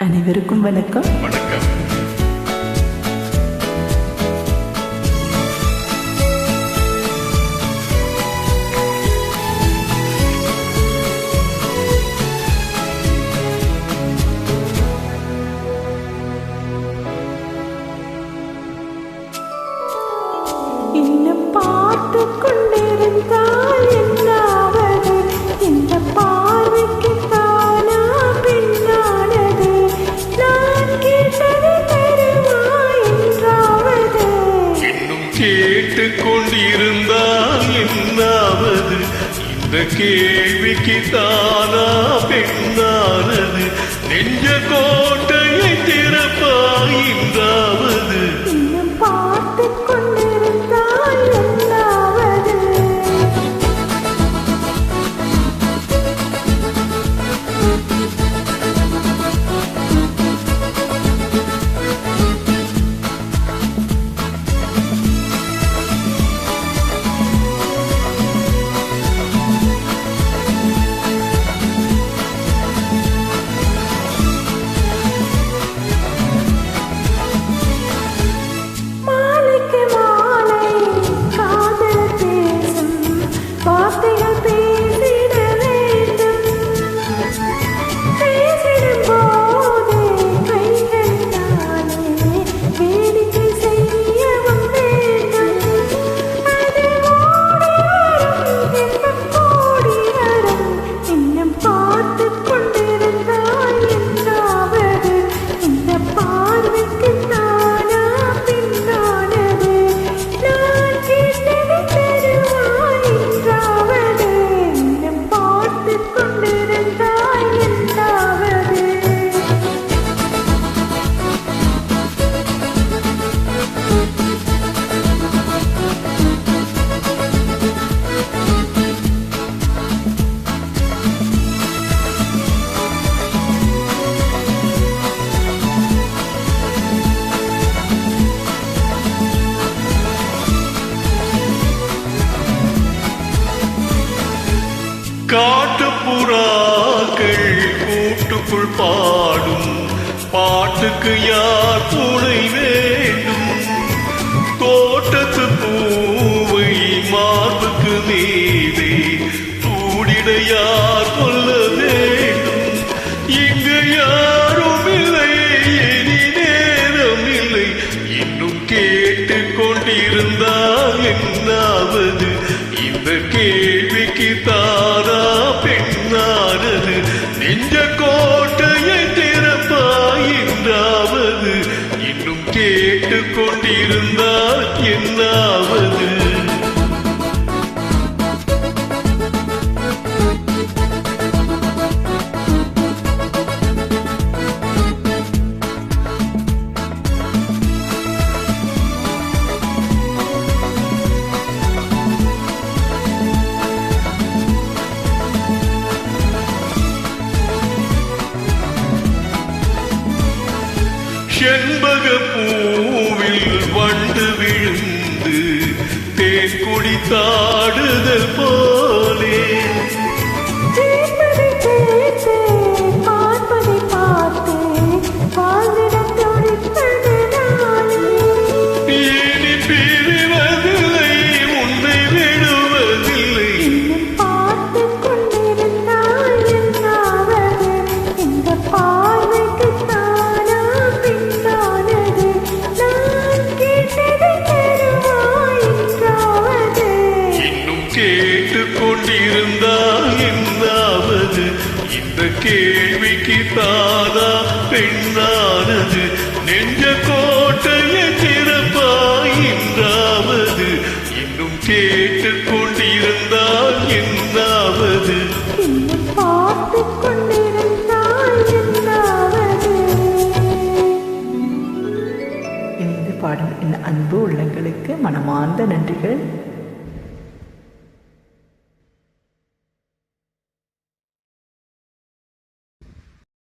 அனைவருக்கும் வணக்கம். வணக்கம். இன்னும் பார்த்து கொண்டிருந்தால் என்னாவது? இந்த பார்வைக்கு தானா பின்னானது? நான் கேட்டது தருவாய் என்றாவது? இன்னும் கேட்டு கொண்டிருந்தால் என்னாவது? இந்த கேள்விக்கு தானா பெண்ணானது? நெஞ்ச கோட்டையை திறப்பாய் என்றாவது? இன்னும் பார்த்து கொண்டிருந்தால் என்னாவது? மாலைக்கு மாலை காதல் பேசும் வார்த்தைகள் பேசிட வேண்டும். பேசிடும் போது கைகளாலே வேடிக்கை செய்யவும் வேண்டும். அது ஓடி வரும் இன்பம் கூடி வரும். இன்னும் பார்த்து கொண்டிருந்தால் என்னாவது? இந்த பார்வைக்கு தானா பின்னானது? நான் கேட்டது தருவாய் என்றாவது? இன்னும் பார்த்து கொண்டிருந்தால் என்னாவது? காட்டுப்புறாக்கள் கூட்டுக்குள் பாடும் பாட்டுக்கு யார் துணை வேண்டும்? தோட்டத்து பூவை மார்புக்கு மீதே சூடிட யார் கொல்ல வேண்டும்? இங்கு யாரும் இல்லை, இனி நேரம் இல்லை. இன்னும் கேட்டு கொண்டிருந்தால் என்னாவது? இந்த கேள்விக்கு தானா பெண்ணானது? நெஞ்ச கோட்டையை திறப்பாய் என்றாவது? இன்னும் கேட்டு கொண்டிருந்தால் என்னாவது? செண்பக பூவில் வண்டு விழுந்து தேன் குடித்தாடுதல் போலே கேட்பதை கேட்டு பார்ப்பதை பார்த்து வாழ்ந்திடம் துடிப்பது நானே. இனி பிரிவதில்லை, உன்னை விடுவதில்லை. இன்னும் பார்த்து கொண்டிருந்தால் என்னாவது? இந்த பார்வைக்கு தானா பின்னானது? நான் கேட்டது தருவாய் என்றாவது? இன்னும் கேட்டு கொண்டிருந்தால் என்னாவது? இந்த கேள்விக்கு தானா பெண்ணானது? நெஞ்ச கோட்டையை திறப்பாய் என்றாவது? இன்னும் கேட்டு கொண்டிருந்தால் என்னாவது? இன்னும் பார்த்து கொண்டிருந்தால் என்னாவது? இணைந்து பாடும் என் அன்பு உள்ளங்களுக்கு மனமார்ந்த நன்றிகள்.